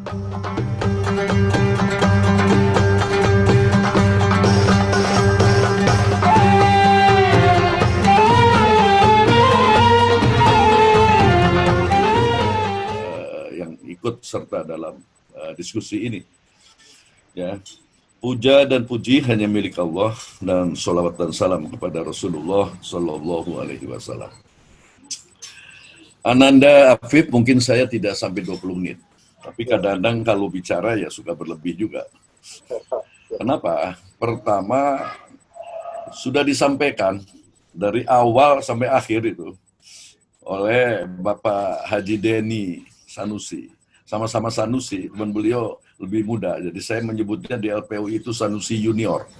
Yang ikut serta dalam diskusi ini. Ya, puja dan puji hanya milik Allah dan sholawat dan salam kepada Rasulullah Sallallahu Alaihi Wasallam. Ananda Afif, mungkin saya tidak sampai 20 menit, tapi kadang-kadang kalau bicara ya suka berlebih juga. Kenapa? Pertama, sudah disampaikan dari awal sampai akhir itu oleh Bapak Haji Deni Sanusi. Sama-sama Sanusi, teman beliau lebih muda. Jadi saya menyebutnya di LPUI itu Sanusi Junior.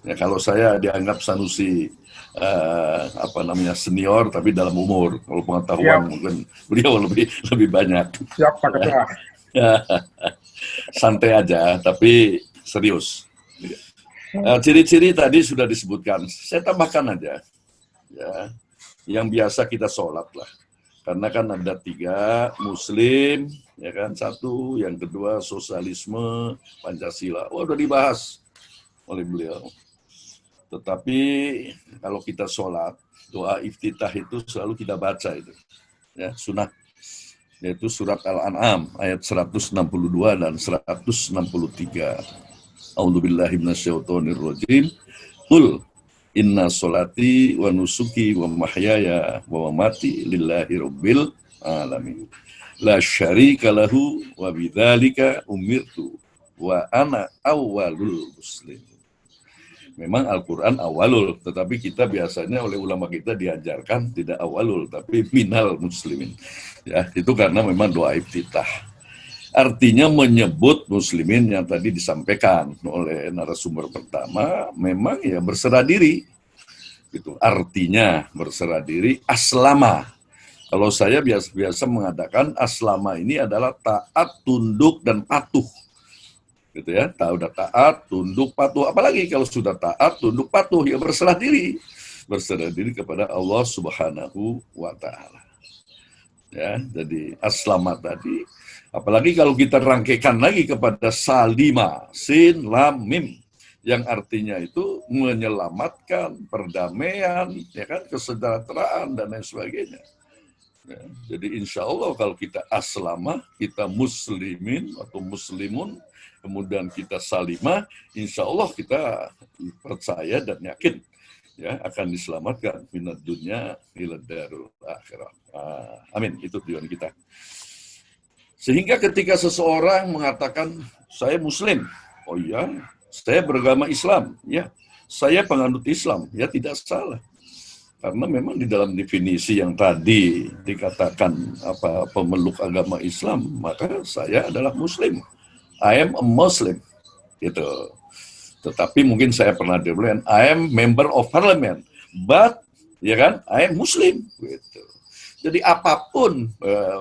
Ya, kalau saya dianggap Sanusi senior, tapi dalam umur. Kalau pengetahuan mungkin beliau lebih banyak. Siap, Pak Ketua. Santai aja, tapi serius. Ciri-ciri tadi sudah disebutkan. Saya tambahkan aja, ya, yang biasa kita sholat lah. Karena kan ada 3, Muslim, ya kan, 1, yang kedua sosialisme, Pancasila. Udah dibahas oleh beliau. Tetapi kalau kita sholat, doa iftitah itu selalu kita baca itu, ya, sunnah, yaitu surat Al-An'am ayat 162 dan 163. A'udzubillahi minasyaitonirrajim. Qul inna sholati wa nusuki wa mahyaya wa mamati lillahi rabbil alamin. La syarika lahu wa bidzalika umirtu wa ana awwalul muslimin. Memang Al-Quran awalul, tetapi kita biasanya oleh ulama kita diajarkan tidak awalul, tapi minal muslimin. Ya, itu karena memang doa iftitah. Artinya menyebut muslimin yang tadi disampaikan oleh narasumber pertama, memang ya berserah diri. Gitu. Artinya berserah diri, aslama. Kalau saya biasa mengatakan aslama ini adalah taat, tunduk, dan patuh. Gitu ya, udah taat, tunduk, patuh. Apalagi kalau sudah taat, tunduk, patuh, ya berserah diri kepada Allah Subhanahu wa Ta'ala. Ya, jadi aslama tadi, apalagi kalau kita rangkaikan lagi kepada salima, sin, lam, mim, yang artinya itu menyelamatkan, perdamaian, ya kan, kesejahteraan dan lain sebagainya. Ya, jadi insya Allah kalau kita aslama, kita muslimin atau muslimun, kemudian kita salimah, insya Allah kita percaya dan yakin ya akan diselamatkan minad dunya ila darul akhirah. Amin, itu tujuan kita. Sehingga ketika seseorang mengatakan saya muslim, oh iya, saya beragama Islam, ya, saya penganut Islam, ya tidak salah. Karena memang di dalam definisi yang tadi dikatakan pemeluk agama Islam, maka saya adalah muslim. I am a Muslim, gitu. Tetapi mungkin saya pernah dibilang, I am member of parliament, but, ya kan, I am Muslim, gitu. Jadi apapun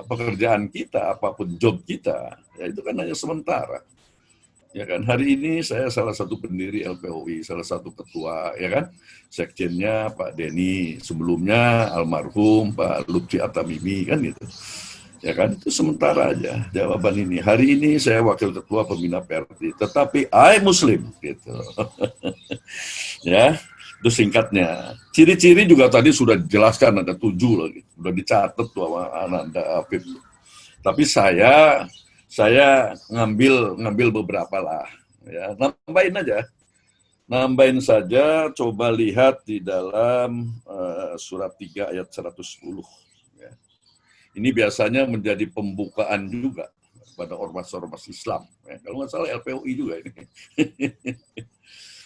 pekerjaan kita, apapun job kita, ya itu kan hanya sementara. Ya kan, hari ini saya salah satu pendiri LPUI, salah satu ketua, ya kan, sekjennya Pak Deni, sebelumnya almarhum Pak Lutfi Atamimi, kan gitu. Ya kan, itu sementara aja jawaban ini. Hari ini saya wakil ketua pembina PRT, tetapi I Muslim, gitu. Ya, itu singkatnya. Ciri-ciri juga tadi sudah dijelaskan, ada 7 lagi, sudah dicatat tuh sama Ananda Afif. Tapi saya ngambil beberapa lah, ya, nambahin saja. Coba lihat di dalam surat 3 ayat 110. Ya. Ini biasanya menjadi pembukaan juga pada ormas-ormas Islam. Ya. Kalau nggak salah LPUI juga ini.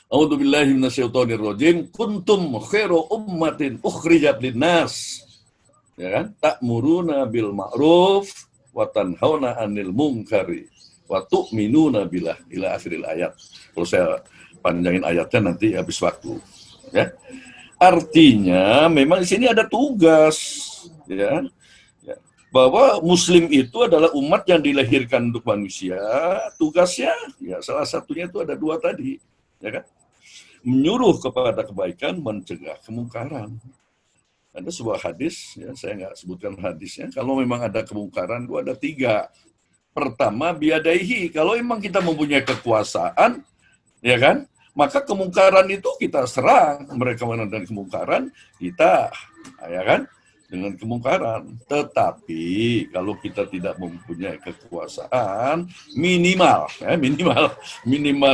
A'udzubillahi minasyaitonirrajim. Kuntum khairu ummatin ukhrijat linnas. Ya kan? Ta'muruna bil ma'ruf wa tanhauna 'anil munkari wa tu'minuna billah, ila akhiril ayat. Kalau saya panjangin ayatnya nanti habis waktu. Ya. Artinya memang di sini ada tugas, ya. Bahwa Muslim itu adalah umat yang dilahirkan untuk manusia, tugasnya ya salah satunya itu ada 2 tadi, ya kan? Menyuruh kepada kebaikan, mencegah kemungkaran. Ada sebuah hadis, ya saya nggak sebutkan hadisnya, kalau memang ada kemungkaran itu ada 3, Pertama, biadaihi. Kalau memang kita mempunyai kekuasaan, ya kan, maka kemungkaran itu kita serang. Mereka menandang kemungkaran, kita, ya kan, dengan kemungkaran. Tetapi kalau kita tidak mempunyai kekuasaan, minimal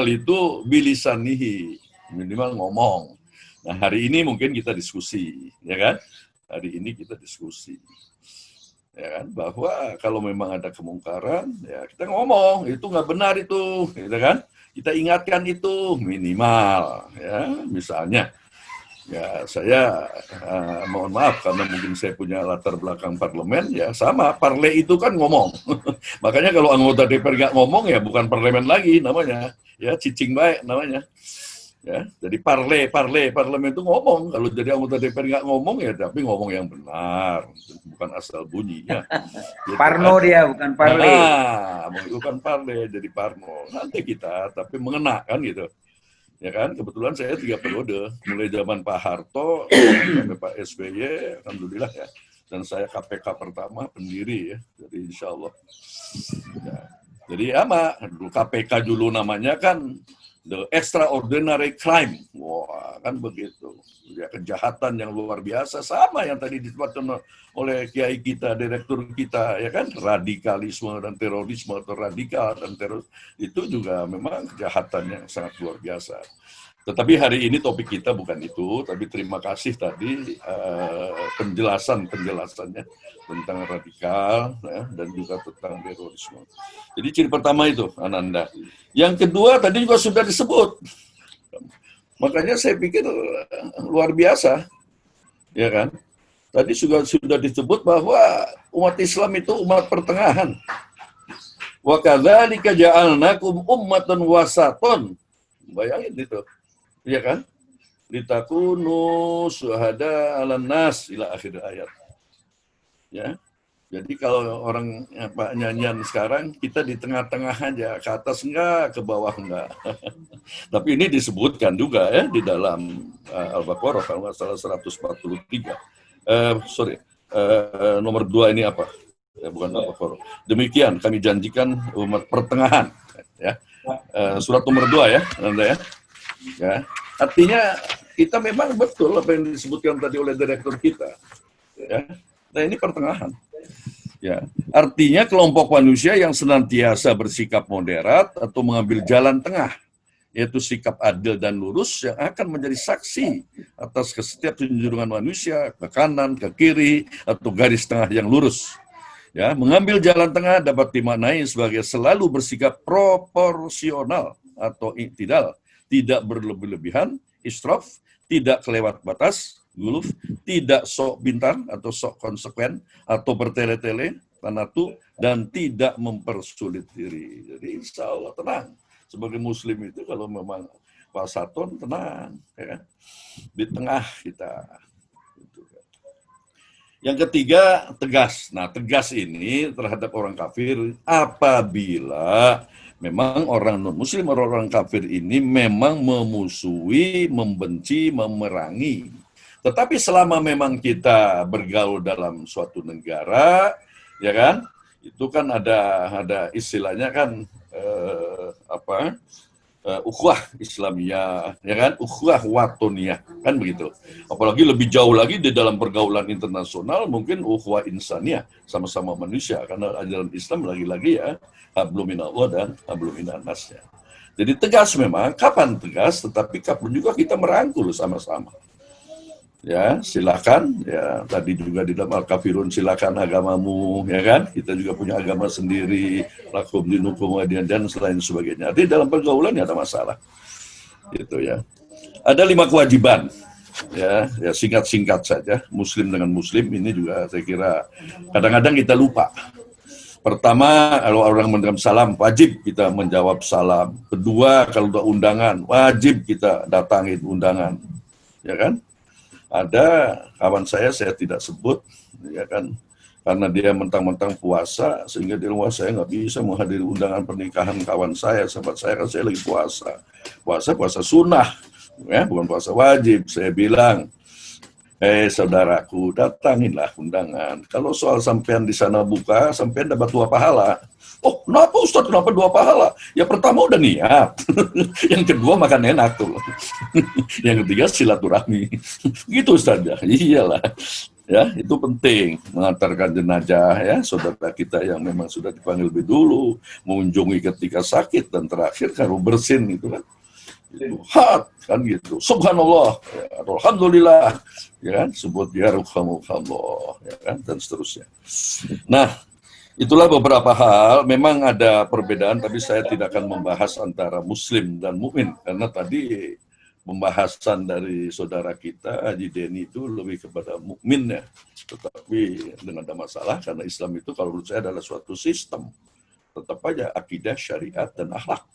itu bilisanihi, minimal ngomong. Nah, hari ini mungkin kita diskusi, ya kan? Hari ini kita diskusi, ya kan? Bahwa kalau memang ada kemungkaran, ya kita ngomong itu nggak benar itu, gitu kan? Kita ingatkan itu minimal, ya. Misalnya, ya saya mohon maaf karena mungkin saya punya latar belakang parlemen, ya sama, parle itu kan ngomong. Makanya kalau anggota DPR nggak ngomong ya bukan parlemen lagi namanya, ya cicing baik namanya. Ya, jadi parlemen itu ngomong. Kalau jadi anggota DPR nggak ngomong ya, tapi ngomong yang benar, bukan asal bunyinya. Gitu, Parno kan? Dia bukan parle. Bukan parle, jadi Parno. Nanti kita, tapi mengena kan gitu. Ya kan, kebetulan saya 3 periode, mulai zaman Pak Harto sampai Pak SBY, alhamdulillah ya. Dan saya KPK pertama pendiri ya, jadi insya Allah. Ya. Jadi dulu KPK dulu namanya kan the extraordinary crime, wah kan begitu, ya kejahatan yang luar biasa, sama yang tadi disebutkan oleh kiai kita, direktur kita, ya kan, radikalisme dan terorisme atau radikal dan teroris itu juga memang kejahatan yang sangat luar biasa. Tetapi hari ini topik kita bukan itu, tapi terima kasih tadi penjelasannya tentang radikal ya, dan juga tentang terorisme. Jadi ciri pertama itu, Ananda. Yang kedua tadi juga sudah disebut. Makanya saya pikir luar biasa, ya kan? Tadi sudah disebut bahwa umat Islam itu umat pertengahan. Wa kadzalika ja'alnakum ummatan wasaton. Bayangin itu. Iya kan? Litakunu syuhada 'alan nas ila akhir ayat. Ya. Jadi kalau orang nyanyian sekarang kita di tengah-tengah aja, ke atas enggak, ke bawah enggak. Tapi ini disebutkan juga ya di dalam Al-Baqarah kalau nggak salah 143. Nomor 2 ini apa? Ya, bukan Al-Baqarah. Demikian kami janjikan umat pertengahan ya. Surat nomor 2 ya, Anda ya. Ya, artinya kita memang betul apa yang disebutkan tadi oleh direktur kita. Ya. Nah, ini pertengahan. Ya, artinya kelompok manusia yang senantiasa bersikap moderat atau mengambil jalan tengah, yaitu sikap adil dan lurus yang akan menjadi saksi atas setiap junjungan manusia ke kanan, ke kiri, atau garis tengah yang lurus. Ya, mengambil jalan tengah dapat dimaknai sebagai selalu bersikap proporsional atau iktidal, tidak berlebih-lebihan, israf, tidak kelewat batas, guluf, tidak sok bintang atau sok konsekuen atau bertele-tele, tanatu, dan tidak mempersulit diri. Jadi insya Allah tenang. Sebagai muslim itu kalau memang wasaton tenang, ya kan? Di tengah kita. Yang ketiga, tegas. Nah, tegas ini terhadap orang kafir apabila memang orang non-muslim, orang kafir ini memang memusuhi, membenci, memerangi. Tetapi selama memang kita bergaul dalam suatu negara, ya kan, itu kan ada istilahnya kan ukhuwah Islamiyah, ya kan, ukhuwah watoniyah, kan begitu. Apalagi lebih jauh lagi di dalam pergaulan internasional, mungkin ukhuwah insaniyah, sama-sama manusia, karena ajaran Islam lagi-lagi ya, hablum minallah dan hablum minannas ya. Jadi tegas memang, kapan tegas, tetapi kapan juga kita merangkul sama-sama. Ya, silakan, ya tadi juga di dalam Al-Kafirun, silakan agamamu, ya kan, kita juga punya agama sendiri, lakum dinukum wadiyan dan selain sebagainya. Jadi dalam pergaulan ya ada masalah, gitu ya. Ada 5 kewajiban, ya singkat-singkat saja. Muslim dengan Muslim ini juga saya kira kadang-kadang kita lupa. Pertama, kalau orang mendalam salam, wajib kita menjawab salam. Kedua, kalau ada undangan, wajib kita datangin undangan, ya kan? Ada kawan saya tidak sebut, ya kan, karena dia mentang-mentang puasa, sehingga di rumah saya nggak bisa menghadiri undangan pernikahan kawan saya, sahabat saya, kan saya lagi puasa sunnah, ya, bukan puasa wajib. Saya bilang, Saudaraku, datanginlah undangan. Kalau soal sampean di sana buka, sampean dapat 2 pahala. Oh, kenapa Ustaz? Kenapa 2 pahala? Ya pertama udah niat. Yang kedua makan enak tuh. Yang ketiga silaturahmi. Gitu saja. Iyalah. Ya, itu penting mengantarkan jenazah ya saudara kita yang memang sudah dipanggil lebih dulu, mengunjungi ketika sakit dan terakhir kalau bersin itu kan. Itu hat kan gitu. Subhanallah, ya, alhamdulillah, ya kan, sebut ya rahmukallah, ya kan, dan seterusnya. Nah, itulah beberapa hal. Memang ada perbedaan, tapi saya tidak akan membahas antara Muslim dan mukmin karena tadi pembahasan dari saudara kita Haji Denny itu lebih kepada mukmin ya. Tetapi dengan ada masalah karena Islam itu kalau menurut saya adalah suatu sistem. Tetap aja akidah, syariat dan akhlak.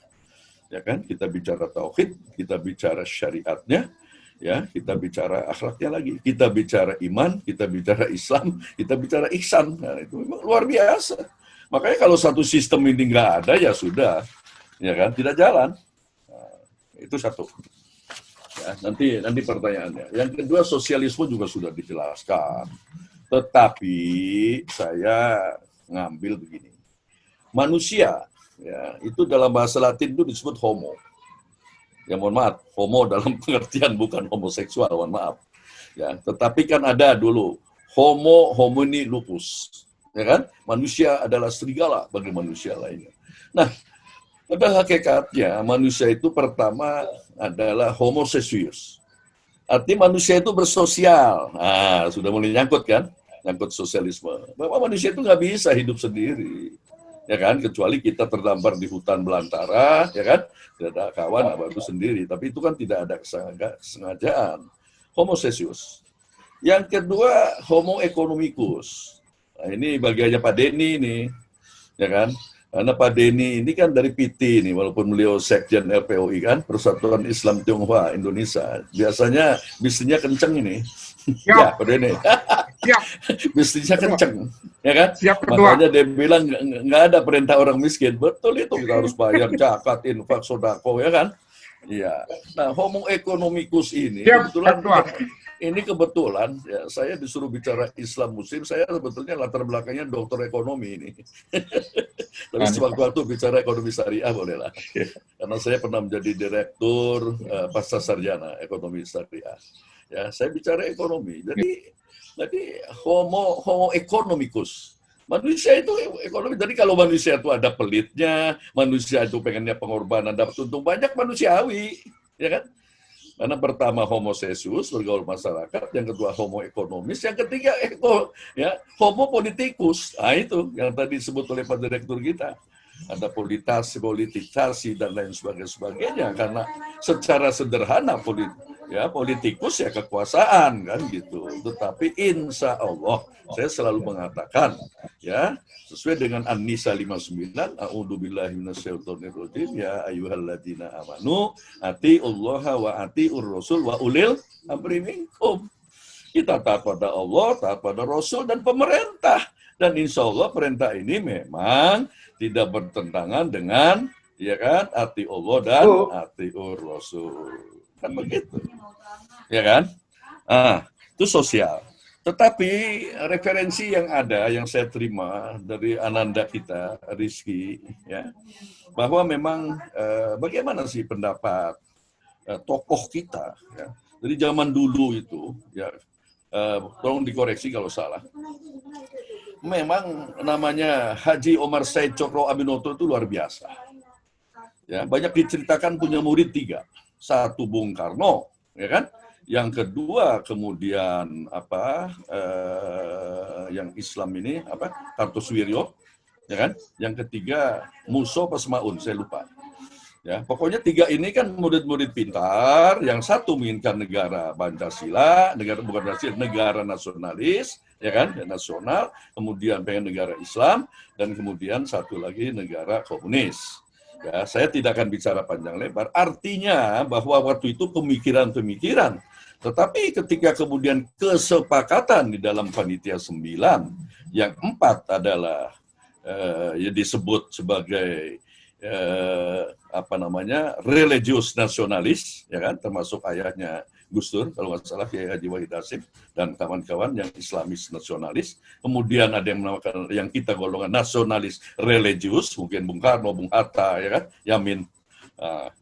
Ya kan, kita bicara tauhid, kita bicara syariatnya, ya, kita bicara akhlaknya lagi, kita bicara iman, kita bicara Islam, kita bicara ihsan. Nah, itu memang luar biasa. Makanya kalau satu sistem ini nggak ada ya sudah, ya kan, tidak jalan. Nah, itu satu. Ya, nanti pertanyaannya. Yang kedua, sosialisme juga sudah dijelaskan. Tetapi saya ngambil begini. Manusia ya, itu dalam bahasa Latin itu disebut homo. Ya mohon maaf, homo dalam pengertian bukan homoseksual, mohon maaf. Ya, tetapi kan ada dulu homo homini lupus. Ya kan? Manusia adalah serigala bagi manusia lainnya. Nah, pada hakikatnya manusia itu pertama adalah homo sesius. Artinya manusia itu bersosial. Nah, sudah mulai nyangkut kan? Nyangkut sosialisme. Bahwa manusia itu nggak bisa hidup sendiri. Ya kan, kecuali kita terdampar di hutan belantara, ya kan, tidak ada kawan, baru sendiri. Tapi itu kan tidak ada kesengajaan. Homo sesius. Yang kedua, homo economicus. Nah, ini bagiannya Pak Denny nih, ya kan. Karena Pak Denny ini kan dari PT nih, walaupun beliau sekjen LPOI kan, Persatuan Islam Tionghoa Indonesia. Biasanya bisnisnya kenceng ini. Ya, Pak Denny. Siap. Bisnisnya kenceng, ya kan? Siap, Ketua. Makanya dia bilang nggak ada perintah orang miskin. Betul itu, kita harus bayar zakat, infak, sodako, ya kan? Iya. Nah, homo economicus ini Siap, kebetulan Ketua. ini kebetulan ya, saya disuruh bicara Islam Muslim. Saya sebetulnya latar belakangnya dokter ekonomi ini. Tapi sewaktu-waktu bicara ekonomi syariah bolehlah. Karena saya pernah menjadi direktur pasca sarjana ekonomi syariah. Ya, saya bicara ekonomi. Jadi homo economicus. Manusia itu ekonomi. Jadi kalau manusia itu ada pelitnya, manusia itu pengennya pengorbanan dapat untung banyak, manusiawi, ya kan? Karena pertama homo sesius, bergaul masyarakat, yang kedua homo ekonomis, yang ketiga homo politikus. Nah itu yang tadi disebut oleh Pak Direktur kita. Ada politisasi dan lain sebagainya karena secara sederhana politikus ya kekuasaan kan gitu. Tetapi insya Allah saya selalu mengatakan ya sesuai dengan An-Nisa 59, a'udzubillahi minasyaitonirrajim, ya ayyuhalladzina amanu atiullaha wa atiur rasul wa ulil amri minkum. Kita taat pada Allah, taat pada Rasul dan pemerintah. Dan insya Allah perintah ini memang tidak bertentangan dengan ya kan ati Allah dan atiur Rasul. Kan begitu. Ya kan? Itu sosial. Tetapi referensi yang ada yang saya terima dari ananda kita Rizky ya bahwa memang bagaimana sih pendapat tokoh kita ya. Dari zaman dulu itu ya tolong dikoreksi kalau salah. Memang namanya Haji Omar Said Cokro Aminoto itu luar biasa. Ya, banyak diceritakan punya murid 3. 1 Bung Karno, ya kan? Yang kedua kemudian yang Islam ini Kartosuwiryo, ya kan? Yang ketiga Muso Pasmaun, saya lupa. Ya, pokoknya 3 ini kan murid-murid pintar, yang satu menginginkan negara Pancasila, negara nasionalis, ya kan, nasional, kemudian pengen negara Islam, dan kemudian satu lagi negara komunis. Ya, saya tidak akan bicara panjang lebar. Artinya bahwa waktu itu pemikiran-pemikiran, tetapi ketika kemudian kesepakatan di dalam panitia 9, yang 4 adalah disebut sebagai religius nasionalis, ya kan, termasuk ayahnya Gus Dur, kalau nggak salah Kiai Haji Wahid Hasyim dan kawan-kawan yang Islamis nasionalis. Kemudian ada yang menamakan yang kita golongan nasionalis religius, mungkin Bung Karno, Bung Hatta, ya kan, Yamin.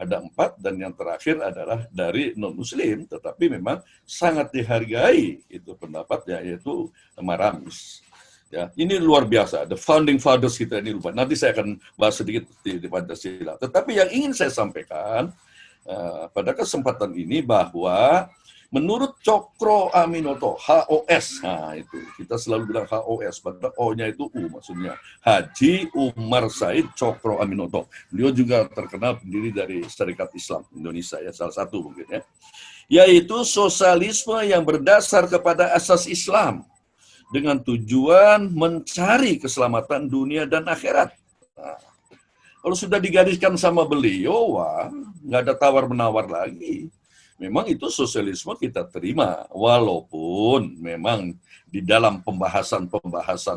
Ada 4, dan yang terakhir adalah dari non-muslim, tetapi memang sangat dihargai itu pendapatnya, yaitu Maramis. Ya, ini luar biasa, the founding fathers kita ini lupa. Nanti saya akan bahas sedikit di Pancasila. Tetapi yang ingin saya sampaikan pada kesempatan ini bahwa menurut Cokro Aminoto, HOS, nah itu kita selalu bilang HOS, padahal O-nya itu U, maksudnya Haji Umar Said Cokro Aminoto. Beliau juga terkenal pendiri dari Serikat Islam Indonesia, ya, salah satu mungkin, ya, yaitu sosialisme yang berdasar kepada asas Islam dengan tujuan mencari keselamatan dunia dan akhirat. Nah, kalau sudah digariskan sama beliau, wah, nggak ada tawar-menawar lagi. Memang itu sosialisme kita terima, walaupun memang di dalam pembahasan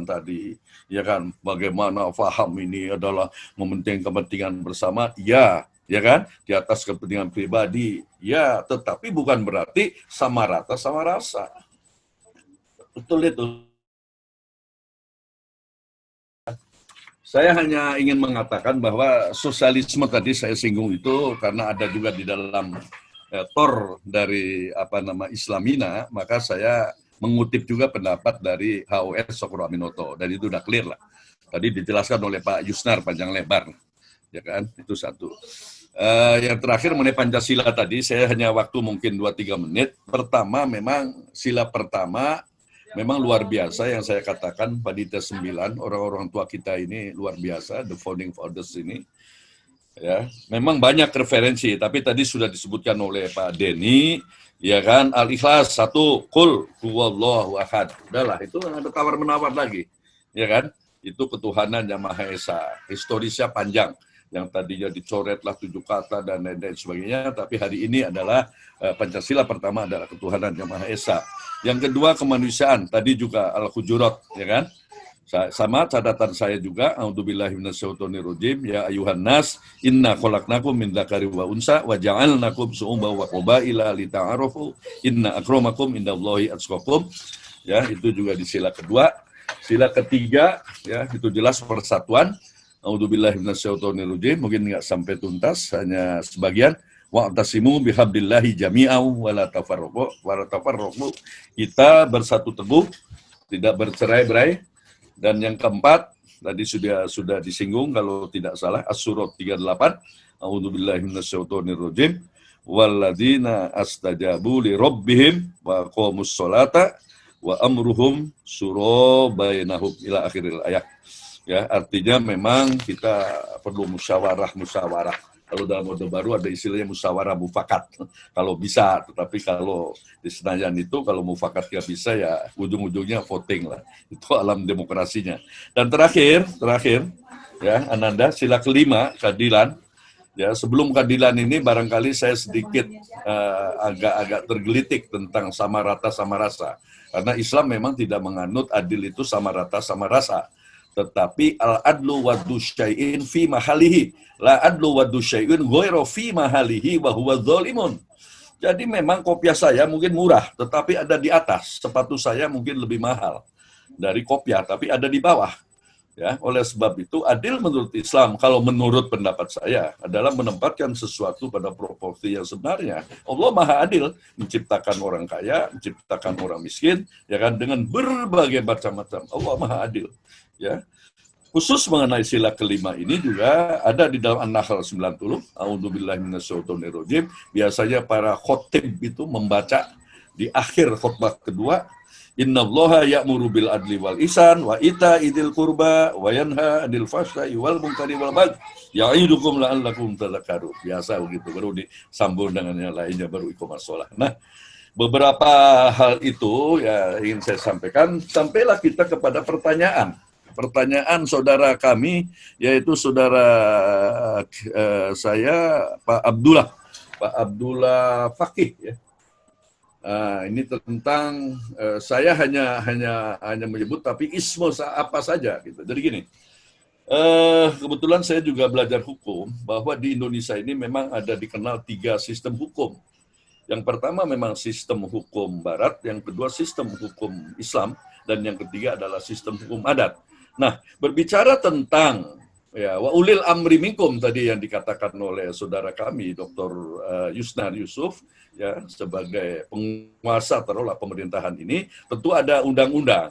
tadi, ya kan, bagaimana faham ini adalah mementingkan kepentingan bersama, ya kan, di atas kepentingan pribadi, ya, tetapi bukan berarti sama rata sama rasa. Betul itu. Saya hanya ingin mengatakan bahwa sosialisme tadi saya singgung itu karena ada juga di dalam tor dari Islamina, maka saya mengutip juga pendapat dari HOS Cokro Aminoto, dan itu udah clear lah. Tadi dijelaskan oleh Pak Yusnar panjang lebar, ya kan, itu satu. Yang terakhir mengenai Pancasila tadi, saya hanya waktu mungkin 2-3 menit. Pertama, memang sila pertama memang luar biasa yang saya katakan, Padita 9, orang-orang tua kita ini luar biasa, the founding fathers ini. Ya, memang banyak referensi, tapi tadi sudah disebutkan oleh Pak Denny, ya kan, Al-Ikhlas 1, Qul huwallahu ahad. Udahlah, itu ada tawar-menawar lagi, ya kan? Itu ketuhanan yang Maha Esa. Historisnya panjang, yang tadinya dicoretlah 7 kata dan lain-lain sebagainya, tapi hari ini adalah Pancasila pertama adalah ketuhanan yang Maha Esa. Yang kedua kemanusiaan, tadi juga Al-Hujurat, ya kan? Sama catatan saya juga, a'udzubillahi minasyaitonirrajim, ya ayuhan nas, inna khalaqnakum min dzakari wa unsa wa ja'alnakum syu'uban wa qabaila lita'arafu, inna akramakum indallahi atqakum. Ya, itu juga di sila kedua. Sila ketiga, ya, itu jelas persatuan. A'udzubillahi minasyaitonirrajim, mungkin nggak sampai tuntas, hanya sebagian. Wa'tasimu bihablillahi jami'au wa la tafarraqu. Kita bersatu teguh, tidak bercerai-berai. Dan yang keempat, tadi sudah disinggung kalau tidak salah, As-Surat 38, A'udzubillahi minasyaitonirrajim, walladzina astajabu li rabbihim wa qamus sholata wa amruhum syura bainahum ila akhiril ayat. Ya, artinya memang kita perlu musyawarah. Kalau dalam Orde Baru ada istilahnya musyawarah mufakat, kalau bisa. Tetapi kalau di Senayan itu, kalau mufakat nggak bisa, ya ujung-ujungnya voting lah. Itu alam demokrasinya. Dan terakhir, ya Ananda, sila kelima, keadilan. Ya, sebelum keadilan ini barangkali saya sedikit agak-agak tergelitik tentang sama rata sama rasa. Karena Islam memang tidak menganut adil itu sama rata sama rasa. Tetapi al-adlu waddu syai'in fi mahalihi. La adlu waddu syai'in ghairu fi mahalihi wa huwa dzalimun. Jadi memang kopiah saya mungkin murah, tetapi ada di atas. Sepatu saya mungkin lebih mahal dari kopiah, tapi ada di bawah. Ya, oleh sebab itu adil menurut Islam, kalau menurut pendapat saya, adalah menempatkan sesuatu pada proporsi yang sebenarnya. Allah Maha Adil, menciptakan orang kaya, menciptakan orang miskin, ya kan, dengan berbagai macam-macam. Allah Maha Adil. Ya, khusus mengenai sila kelima ini juga ada di dalam An-Nahl 90. A'udzubillahi minasyaitonirrajim. Biasanya para khotib itu membaca di akhir khutbah kedua, innallaha ya'muru bil adli wal ihsan wa ita'idil qurba wa yanha 'anil fahsya'i wal munkari wal baghi ya'idukum la'allakum tadhakkarun. Biasa begitu, baru disambung dengan yang lainnya, baru iqamah shalah. Nah, beberapa hal itu ya ingin saya sampaikan. Sampailah kita kepada pertanyaan saudara kami, yaitu saudara saya Pak Abdullah Fakih, ya. Ini tentang saya hanya menyebut, tapi ismo apa saja gitu. Jadi gini, Kebetulan saya juga belajar hukum, bahwa di Indonesia ini memang ada dikenal 3 sistem hukum. Yang pertama memang sistem hukum Barat, yang kedua sistem hukum Islam, dan yang ketiga adalah sistem hukum adat. Nah, berbicara tentang ya wa ulil amri minkum tadi yang dikatakan oleh saudara kami Dr. Yusnar Yusuf, ya, sebagai penguasa taruhlah pemerintahan ini, tentu ada undang-undang.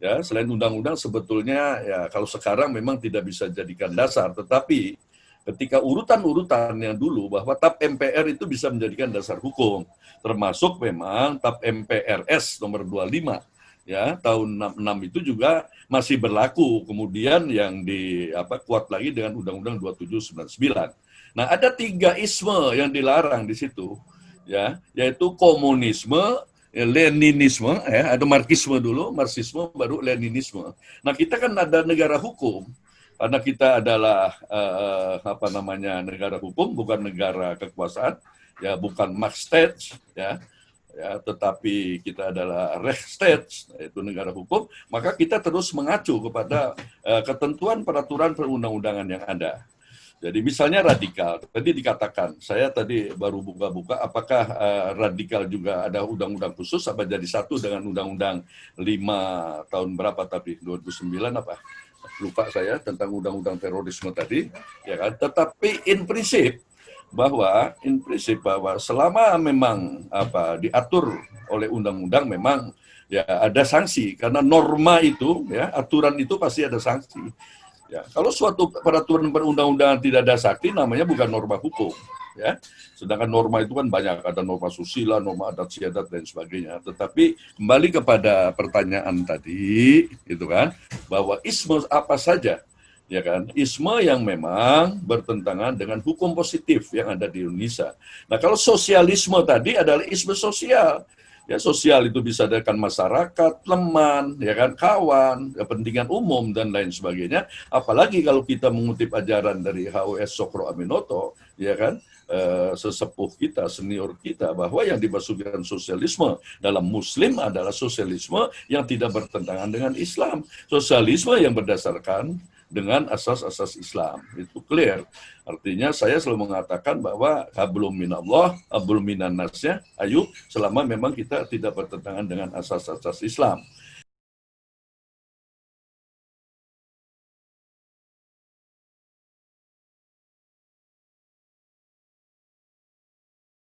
Ya, selain undang-undang sebetulnya ya kalau sekarang memang tidak bisa jadikan dasar, tetapi ketika urutan-urutan yang dulu bahwa TAP MPR itu bisa menjadikan dasar hukum, termasuk memang TAP MPRS nomor 25 ya tahun 66 itu juga masih berlaku, kemudian yang kuat lagi dengan Undang-Undang 2799. Nah, ada 3 isme yang dilarang di situ, ya, yaitu komunisme, Leninisme, ya, ada Marxisme dulu, Marxisme baru Leninisme. Nah, kita kan ada negara hukum, karena kita adalah negara hukum, bukan negara kekuasaan, ya, bukan Marktstaat, ya, tetapi kita adalah Rechtsstaat, yaitu negara hukum, maka kita terus mengacu kepada ketentuan peraturan perundang-undangan yang ada. Jadi misalnya radikal, tadi dikatakan, saya tadi baru buka-buka, apakah radikal juga ada undang-undang khusus, apa jadi satu dengan undang-undang 5 tahun berapa tapi 2009 apa? Lupa saya tentang undang-undang terorisme tadi, ya kan? Tetapi in prinsip bahwa selama memang diatur oleh undang-undang memang ya ada sanksi, karena norma itu ya aturan itu pasti ada sanksi. Ya, kalau suatu peraturan perundang-undangan tidak ada sakti, namanya bukan norma hukum. Ya, sedangkan norma itu kan banyak, ada norma susila, norma adat istiadat dan sebagainya. Tetapi kembali kepada pertanyaan tadi, itu kan, bahwa isme apa saja, ya kan, isme yang memang bertentangan dengan hukum positif yang ada di Indonesia. Nah, kalau sosialisme tadi adalah isme sosial. Ya, sosial itu bisa dengan masyarakat, teman, ya kan, kawan, kepentingan umum dan lain sebagainya. Apalagi kalau kita mengutip ajaran dari HOS Sokro Aminoto, ya kan, sesepuh kita, senior kita, bahwa yang dimaksudkan sosialisme dalam Muslim adalah sosialisme yang tidak bertentangan dengan Islam. Sosialisme yang berdasarkan dengan asas-asas Islam. Itu clear. Artinya saya selalu mengatakan bahwa hablum minallah, hablum minan nasnya, ayo selama memang kita tidak bertentangan dengan asas-asas Islam.